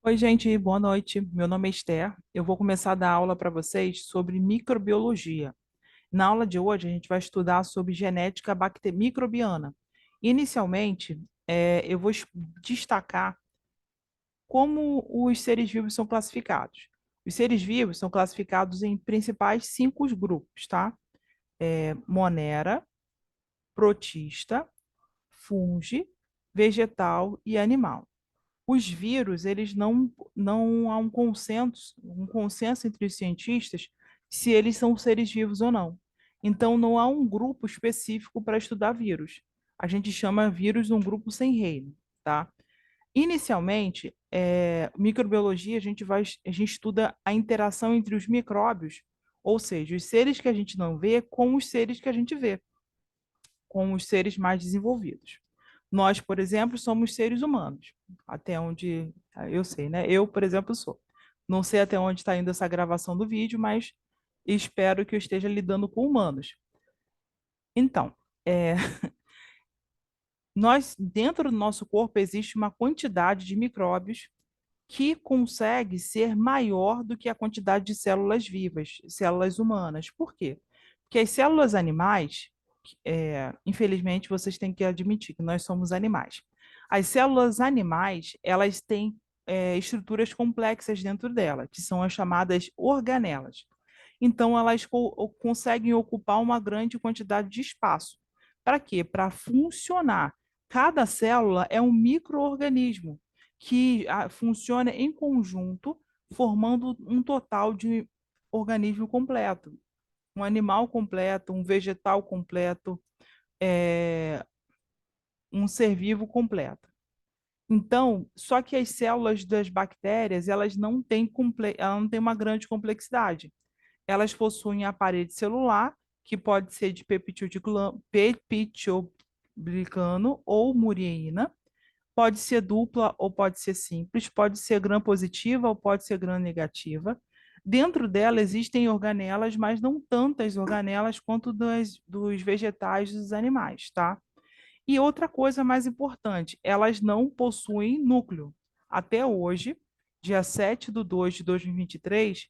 Oi, gente, boa noite. Meu nome é Esther. Eu vou começar a dar aula para vocês sobre microbiologia. Na aula de hoje, a gente vai estudar sobre genética microbiana. Inicialmente, eu vou destacar como os seres vivos são classificados. Os seres vivos são classificados em principais cinco grupos, tá? Monera, protista, fungi, vegetal e animal. Os vírus, eles não há um consenso entre os cientistas se eles são seres vivos ou não. Então, não há um grupo específico para estudar vírus. A gente chama vírus um grupo sem reino, tá? Inicialmente, microbiologia, a gente estuda a interação entre os micróbios, ou seja, os seres que a gente não vê com os seres que a gente vê, com os seres mais desenvolvidos. Nós, por exemplo, somos seres humanos, até onde eu sei, né? Eu, por exemplo, sou. Não sei até onde está indo essa gravação do vídeo, mas espero que eu esteja lidando com humanos. Então, é, dentro do nosso corpo, existe uma quantidade de micróbios que consegue ser maior do que a quantidade de células vivas, células humanas. Por quê? Porque as células animais, infelizmente, vocês têm que admitir que nós somos animais. As células animais, elas têm estruturas complexas dentro dela, que são as chamadas organelas. Então, elas conseguem ocupar uma grande quantidade de espaço. Para quê? Para funcionar. Cada célula é um microorganismo que funciona em conjunto, formando um total de organismo completo, um animal completo, um vegetal completo, é, um ser vivo completo. Então, só que as células das bactérias, elas não têm uma grande complexidade. Elas possuem a parede celular, que pode ser de peptidoglicano ou murina, pode ser dupla ou pode ser simples, pode ser gram-positiva ou pode ser gram-negativa. Dentro dela existem organelas, mas não tantas organelas quanto dos vegetais e dos animais, tá? E outra coisa mais importante, elas não possuem núcleo. Até hoje, dia 7 de 2 de 2023,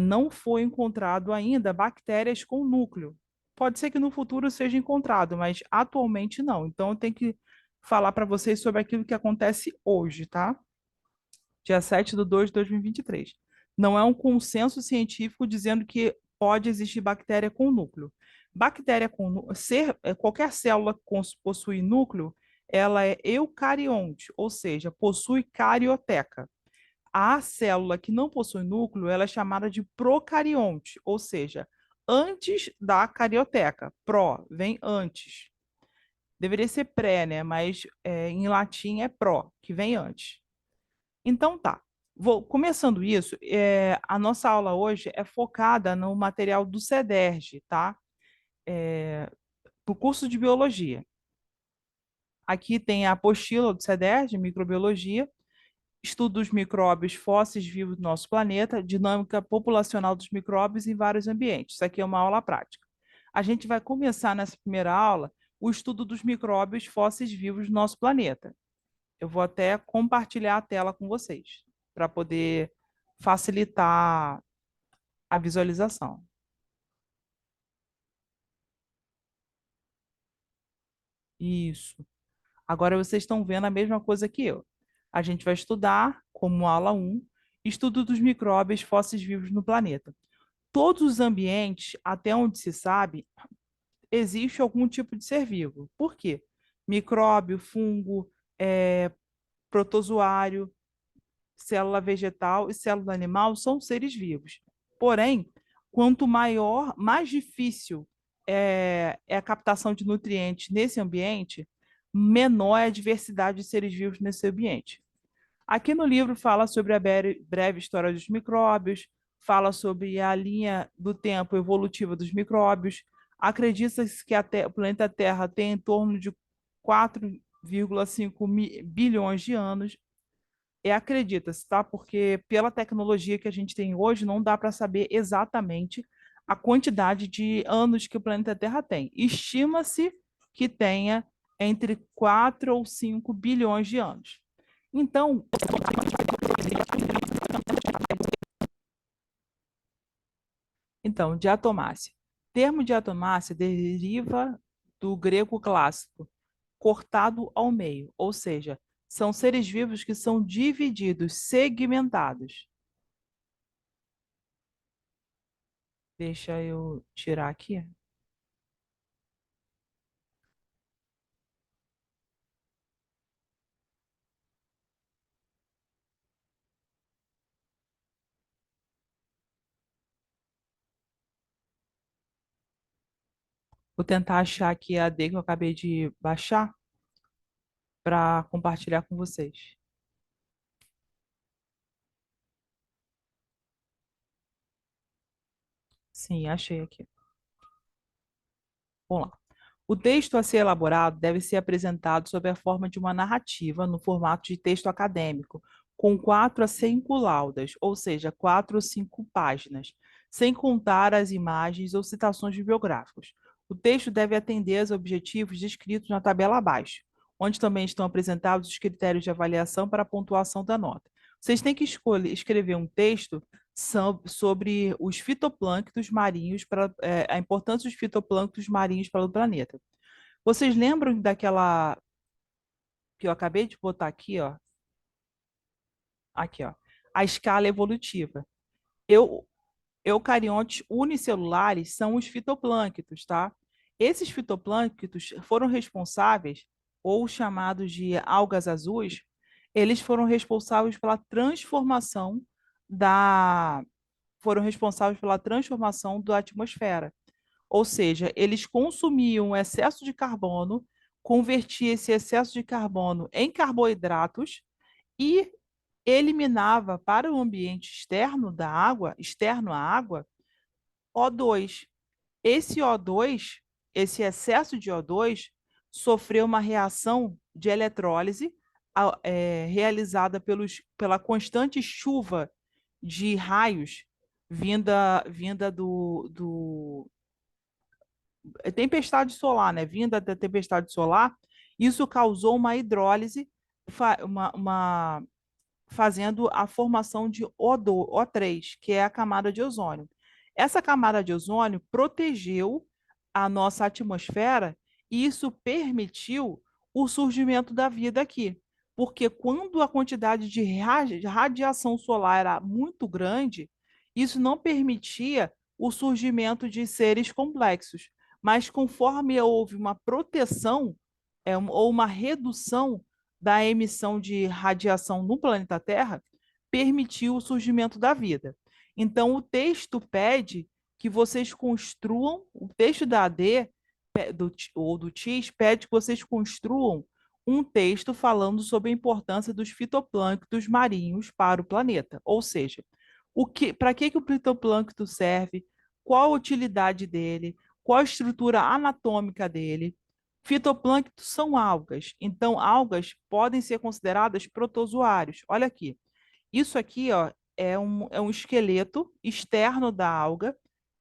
não foi encontrado ainda bactérias com núcleo. Pode ser que no futuro seja encontrado, mas atualmente não. Então, eu tenho que falar para vocês sobre aquilo que acontece hoje, tá? Dia 7 de 2 de 2023. Não é um consenso científico dizendo que pode existir bactéria com núcleo. Bactéria com qualquer célula que possui núcleo, ela é eucarionte, ou seja, possui carioteca. A célula que não possui núcleo, ela é chamada de procarionte, ou seja, antes da carioteca. Pro vem antes. Deveria ser pré, né? Mas em latim é pró, que vem antes. Então tá. Começando isso, a nossa aula hoje é focada no material do CEDERJ, tá? Para o curso de biologia. Aqui tem a apostila do CEDERJ, microbiologia, estudo dos micróbios fósseis vivos do nosso planeta, dinâmica populacional dos micróbios em vários ambientes. Isso aqui é uma aula prática. A gente vai começar nessa primeira aula o estudo dos micróbios fósseis vivos do nosso planeta. Eu vou até compartilhar a tela com vocês, para poder facilitar a visualização. Isso. Agora vocês estão vendo a mesma coisa que eu. A gente vai estudar, como aula um, estudo dos micróbios fósseis vivos no planeta. Todos os ambientes, até onde se sabe, existe algum tipo de ser vivo. Por quê? Micróbio, fungo, protozoário, célula vegetal e célula animal são seres vivos. Porém, quanto maior, mais difícil é a captação de nutrientes nesse ambiente, menor é a diversidade de seres vivos nesse ambiente. Aqui no livro fala sobre a breve história dos micróbios, fala sobre a linha do tempo evolutiva dos micróbios. Acredita-se que o planeta Terra tem em torno de 4,5 bilhões de anos. Acredita-se, tá? Porque pela tecnologia que a gente tem hoje, não dá para saber exatamente a quantidade de anos que o planeta Terra tem. Estima-se que tenha entre 4 ou 5 bilhões de anos. Então, Então, diatomácea. Termo diatomácea deriva do grego clássico, cortado ao meio, ou seja, são seres vivos que são divididos, segmentados. Deixa eu tirar aqui. Vou tentar achar aqui a D que eu acabei de baixar para compartilhar com vocês. Sim, achei aqui. Vamos lá. O texto a ser elaborado deve ser apresentado sob a forma de uma narrativa, no formato de texto acadêmico, com 4 a 5 laudas, ou seja, 4 ou 5 páginas, sem contar as imagens ou citações bibliográficas. O texto deve atender aos objetivos descritos na tabela abaixo, onde também estão apresentados os critérios de avaliação para a pontuação da nota. Vocês têm que escrever um texto sobre os fitoplânctons marinhos, a importância dos fitoplânctons marinhos para o planeta. Vocês lembram daquela que eu acabei de botar aqui, ó? Aqui, ó. A escala evolutiva. Eu, Eucariontes unicelulares são os fitoplânctons, tá? Esses fitoplânctons foram responsáveis, ou chamados de algas azuis, eles da foram responsáveis pela transformação da atmosfera. Ou seja, eles consumiam excesso de carbono, convertia esse excesso de carbono em carboidratos e eliminava para o ambiente externo da água, externo à água, O2. Esse O2, esse excesso de O2, sofreu uma reação de eletrólise realizada pela constante chuva de raios vinda tempestade solar, né? Vinda da tempestade solar, isso causou uma hidrólise, fazendo a formação de O3, que é a camada de ozônio. Essa camada de ozônio protegeu a nossa atmosfera e isso permitiu o surgimento da vida aqui. Porque quando a quantidade de radiação solar era muito grande, isso não permitia o surgimento de seres complexos. Mas conforme houve uma proteção ou uma redução da emissão de radiação no planeta Terra, permitiu o surgimento da vida. Então, o texto pede que vocês construam, o texto da AD ou do TIS pede que vocês construam um texto falando sobre a importância dos fitoplânctons marinhos para o planeta. Ou seja, para que o fitoplâncton serve, qual a utilidade dele, qual a estrutura anatômica dele. Fitoplânctons são algas, então algas podem ser consideradas protozoários. Olha aqui, isso aqui ó, é um esqueleto externo da alga,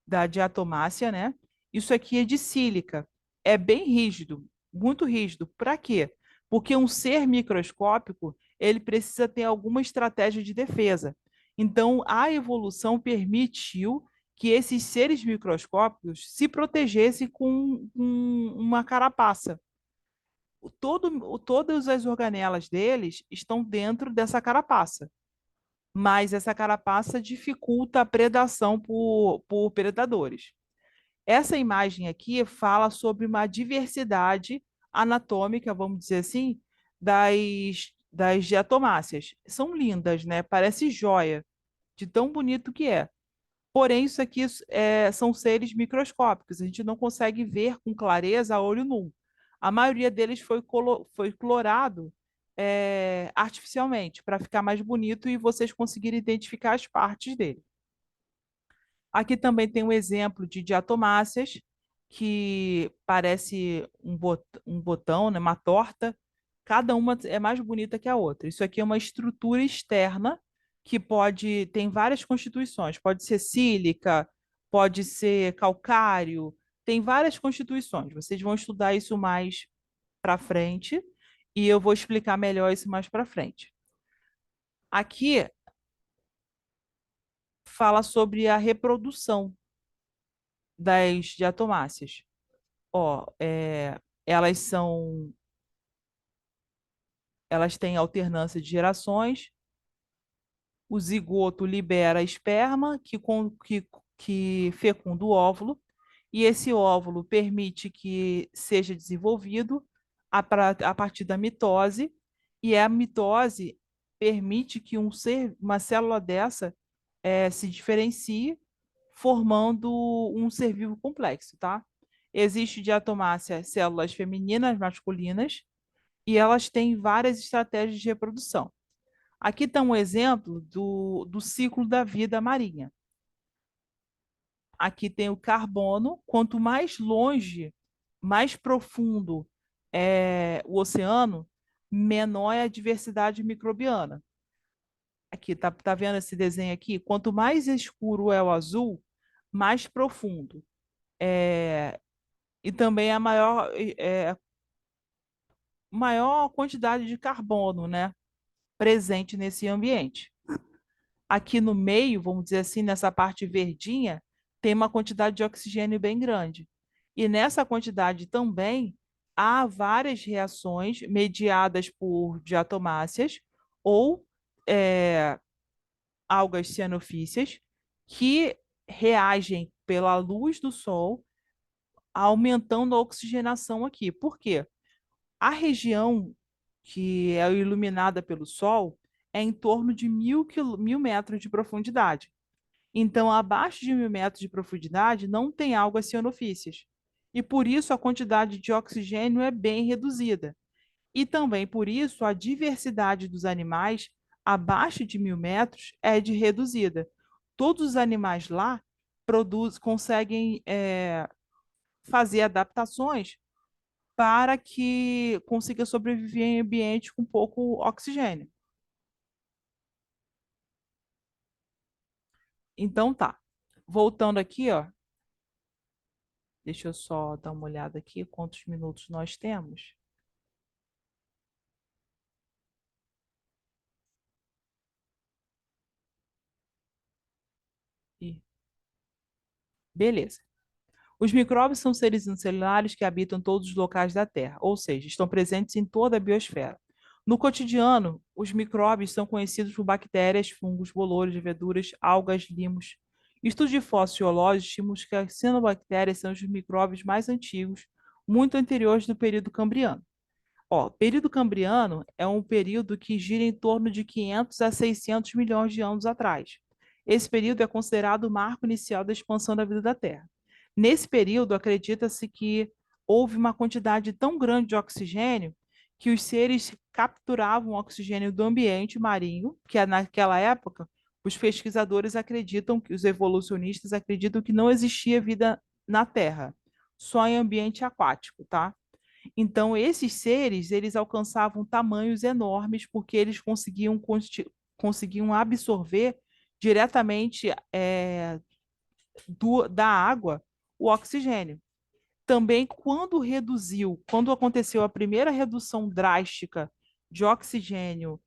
da diatomácea, né? Isso aqui é de sílica, é bem rígido, muito rígido. Para quê? Porque um ser microscópico, ele precisa ter alguma estratégia de defesa. Então, a evolução permitiu que esses seres microscópicos se protegessem com uma carapaça. Todas as organelas deles estão dentro dessa carapaça, mas essa carapaça dificulta a predação por predadores. Essa imagem aqui fala sobre uma diversidade anatômica, vamos dizer assim, das diatomáceas. São lindas, né? Parece joia, de tão bonito que é. Porém, isso aqui são seres microscópicos, a gente não consegue ver com clareza a olho nu. A maioria deles foi clorado artificialmente, para ficar mais bonito e vocês conseguirem identificar as partes dele. Aqui também tem um exemplo de diatomáceas, que parece um botão, né, uma torta. Cada uma é mais bonita que a outra. Isso aqui é uma estrutura externa tem várias constituições. Pode ser sílica, pode ser calcário, tem várias constituições. Vocês vão estudar isso mais para frente e eu vou explicar melhor isso mais para frente. Aqui fala sobre a reprodução das diatomáceas. Ó, elas têm alternância de gerações. O zigoto libera esperma que fecunda o óvulo, e esse óvulo permite que seja desenvolvido a partir da mitose, e a mitose permite que uma célula dessa se diferencie, formando um ser vivo complexo, tá? Existe diatomácea células femininas, masculinas, e elas têm várias estratégias de reprodução. Aqui está um exemplo do ciclo da vida marinha. Aqui tem o carbono. Quanto mais longe, mais profundo é o oceano, menor é a diversidade microbiana. Aqui, tá vendo esse desenho aqui? Quanto mais escuro é o azul, mais profundo. E também a maior quantidade de carbono, né, presente nesse ambiente. Aqui no meio, vamos dizer assim, nessa parte verdinha, tem uma quantidade de oxigênio bem grande. E nessa quantidade também há várias reações mediadas por diatomáceas ou é, algas cianofícias que reagem pela luz do sol, aumentando a oxigenação aqui. Por quê? A região que é iluminada pelo sol é em torno de 1.000 metros de profundidade. Então, abaixo de 1.000 metros de profundidade não tem algas cianofícias. E por isso a quantidade de oxigênio é bem reduzida. E também por isso a diversidade dos animais abaixo de 1.000 metros é de reduzida. Todos os animais lá conseguem fazer adaptações para que consiga sobreviver em ambiente com pouco oxigênio. Então tá. Voltando aqui, ó, deixa eu só dar uma olhada aqui quantos minutos nós temos. E beleza. Os micróbios são seres unicelulares que habitam todos os locais da Terra, ou seja, estão presentes em toda a biosfera. No cotidiano, os micróbios são conhecidos por bactérias, fungos, bolores, leveduras, algas, limos. Estudos de fósseis geológicos estimam que as cianobactérias são os micróbios mais antigos, muito anteriores do período cambriano. Ó, período cambriano é um período que gira em torno de 500 a 600 milhões de anos atrás. Esse período é considerado o marco inicial da expansão da vida da Terra. Nesse período, acredita-se que houve uma quantidade tão grande de oxigênio que os seres capturavam o oxigênio do ambiente marinho, que naquela época os pesquisadores acreditam, que os evolucionistas acreditam que não existia vida na Terra, só em ambiente aquático, tá? Então, esses seres, eles alcançavam tamanhos enormes porque eles conseguiam absorver diretamente da água o oxigênio. Também, quando aconteceu a primeira redução drástica de oxigênio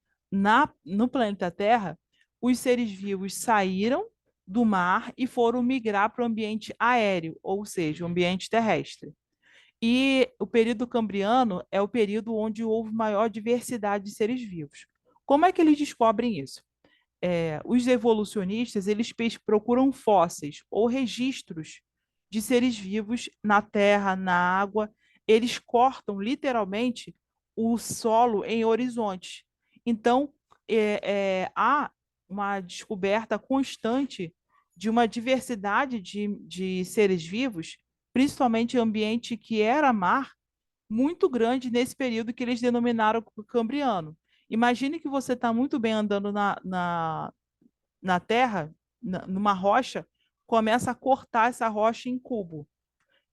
no planeta Terra, os seres vivos saíram do mar e foram migrar para o ambiente aéreo, ou seja, o ambiente terrestre. E o período cambriano é o período onde houve maior diversidade de seres vivos. Como é que eles descobrem isso? Os evolucionistas eles procuram fósseis ou registros de seres vivos na terra, na água. Eles cortam literalmente o solo em horizontes. Então, há uma descoberta constante de uma diversidade de seres vivos, principalmente em ambiente que era mar, muito grande nesse período que eles denominaram Cambriano. Imagine que você está muito bem andando na terra, numa rocha, começa a cortar essa rocha em cubo.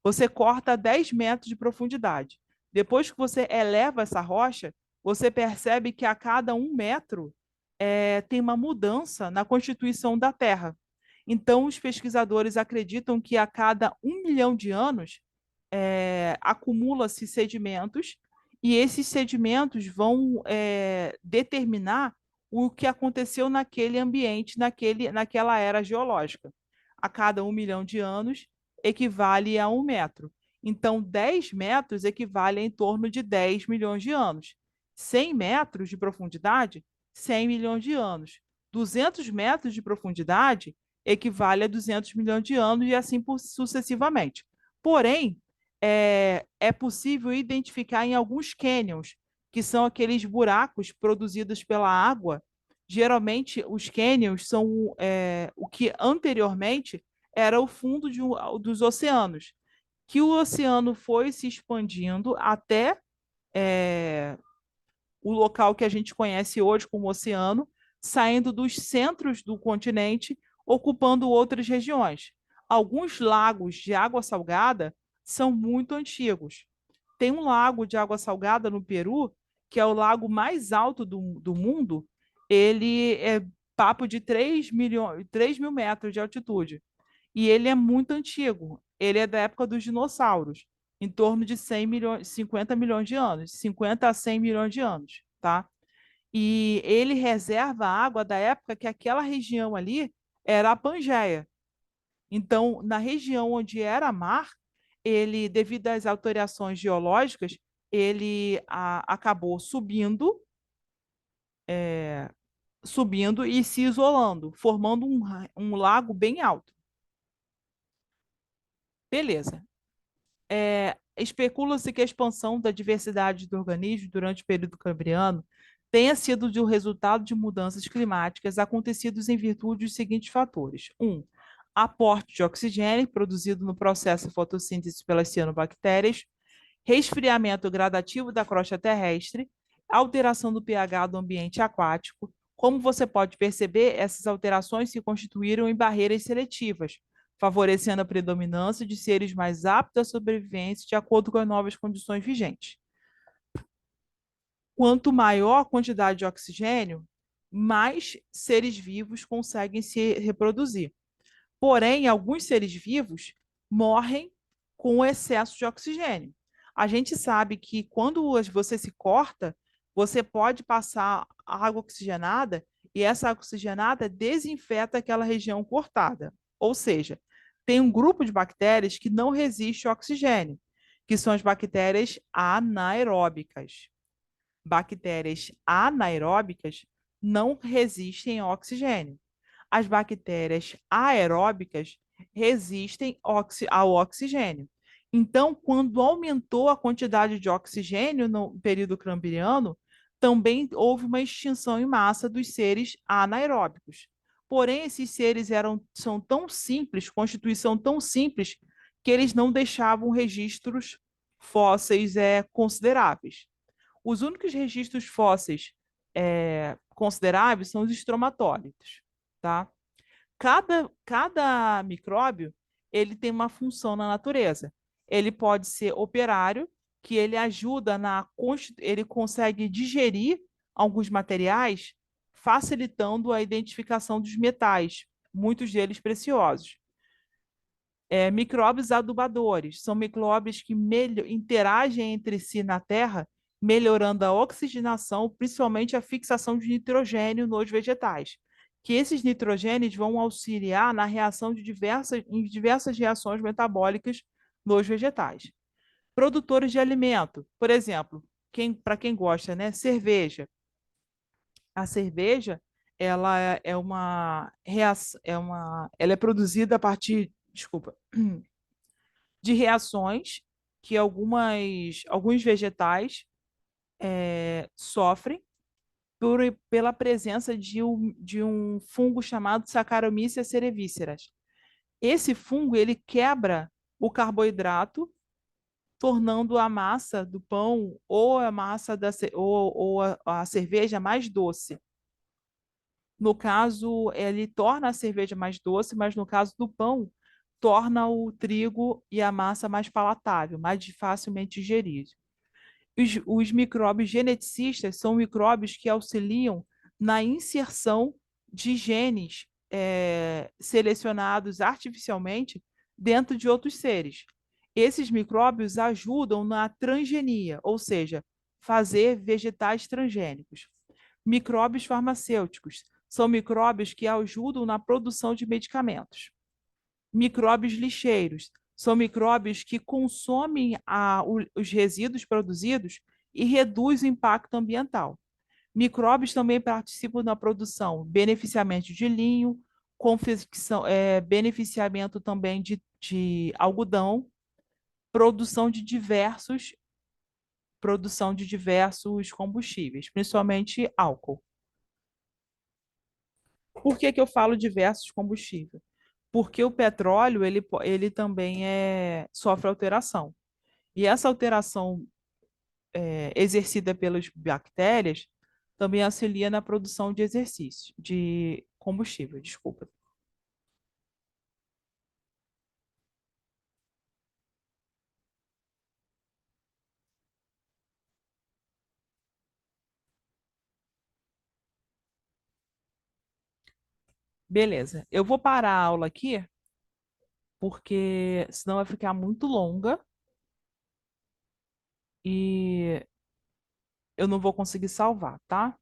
Você corta a 10 metros de profundidade. Depois que você eleva essa rocha, você percebe que a cada 1 metro tem uma mudança na constituição da Terra. Então, os pesquisadores acreditam que a cada 1 milhão de anos acumula-se sedimentos e esses sedimentos vão determinar o que aconteceu naquele ambiente, naquela era geológica. A cada 1 milhão de anos equivale a 1 metro. Então, 10 metros equivale a em torno de 10 milhões de anos. 100 metros de profundidade, 100 milhões de anos. 200 metros de profundidade equivale a 200 milhões de anos e assim sucessivamente. Porém, é possível identificar em alguns cânions, que são aqueles buracos produzidos pela água. Geralmente, os cânions são o que anteriormente era o fundo dos oceanos, que o oceano foi se expandindo até é, o local que a gente conhece hoje como oceano, saindo dos centros do continente, ocupando outras regiões. Alguns lagos de água salgada são muito antigos. Tem um lago de água salgada no Peru, que é o lago mais alto do mundo. Ele é papo de 3 mil metros de altitude. E ele é muito antigo. Ele é da época dos dinossauros, em torno de 100 milhões, 50 milhões de anos, 50 a 100 milhões de anos, tá? E ele reserva água da época que aquela região ali era a Pangeia. Então, na região onde era mar, ele, devido às alterações geológicas, ele acabou subindo e se isolando, formando um lago bem alto. Beleza. Especula-se que a expansão da diversidade do organismo durante o período cambriano tenha sido o resultado de mudanças climáticas acontecidas em virtude dos seguintes fatores. Aporte de oxigênio produzido no processo de fotossíntese pelas cianobactérias, resfriamento gradativo da crosta terrestre, alteração do pH do ambiente aquático. Como você pode perceber, essas alterações se constituíram em barreiras seletivas, favorecendo a predominância de seres mais aptos à sobrevivência de acordo com as novas condições vigentes. Quanto maior a quantidade de oxigênio, mais seres vivos conseguem se reproduzir. Porém, alguns seres vivos morrem com excesso de oxigênio. A gente sabe que quando você se corta, você pode passar água oxigenada e essa água oxigenada desinfeta aquela região cortada. Ou seja, tem um grupo de bactérias que não resiste ao oxigênio, que são as bactérias anaeróbicas. Bactérias anaeróbicas não resistem ao oxigênio. As bactérias aeróbicas resistem ao oxigênio. Então, quando aumentou a quantidade de oxigênio no período cambriano, também houve uma extinção em massa dos seres anaeróbicos. Porém, esses seres são tão simples, constituição tão simples, que eles não deixavam registros fósseis consideráveis. Os únicos registros fósseis consideráveis são os estromatólitos, tá? Cada micróbio ele tem uma função na natureza. Ele pode ser operário, que ele ajuda ele consegue digerir alguns materiais, facilitando a identificação dos metais, muitos deles preciosos. Micróbios adubadores são micróbios que interagem entre si na Terra, melhorando a oxigenação, principalmente a fixação de nitrogênio nos vegetais. Que esses nitrogênios vão auxiliar na reação em diversas reações metabólicas nos vegetais. Produtores de alimento, por exemplo, para quem gosta, né, cerveja. A cerveja, ela é produzida a partir, desculpa, de reações que alguns vegetais sofrem pela presença de um fungo chamado Saccharomyces cerevisiae. Esse fungo ele quebra o carboidrato, tornando a massa do pão ou a massa ou a cerveja mais doce. No caso, ele torna a cerveja mais doce, mas no caso do pão, torna o trigo e a massa mais palatável, mais facilmente digerido. Os micróbios geneticistas são micróbios que auxiliam na inserção de genes selecionados artificialmente dentro de outros seres. Esses micróbios ajudam na transgenia, ou seja, fazer vegetais transgênicos. Micróbios farmacêuticos são micróbios que ajudam na produção de medicamentos. Micróbios lixeiros são micróbios que consomem os resíduos produzidos e reduzem o impacto ambiental. Micróbios também participam da produção, beneficiamento de linho, beneficiamento também de algodão, produção de diversos, produção de diversos combustíveis, principalmente álcool. Por que que eu falo diversos combustíveis? Porque o petróleo ele também sofre alteração. E essa alteração exercida pelas bactérias também auxilia na produção de exercício, de combustível, desculpa. Beleza, eu vou parar a aula aqui, porque senão vai ficar muito longa e eu não vou conseguir salvar, tá?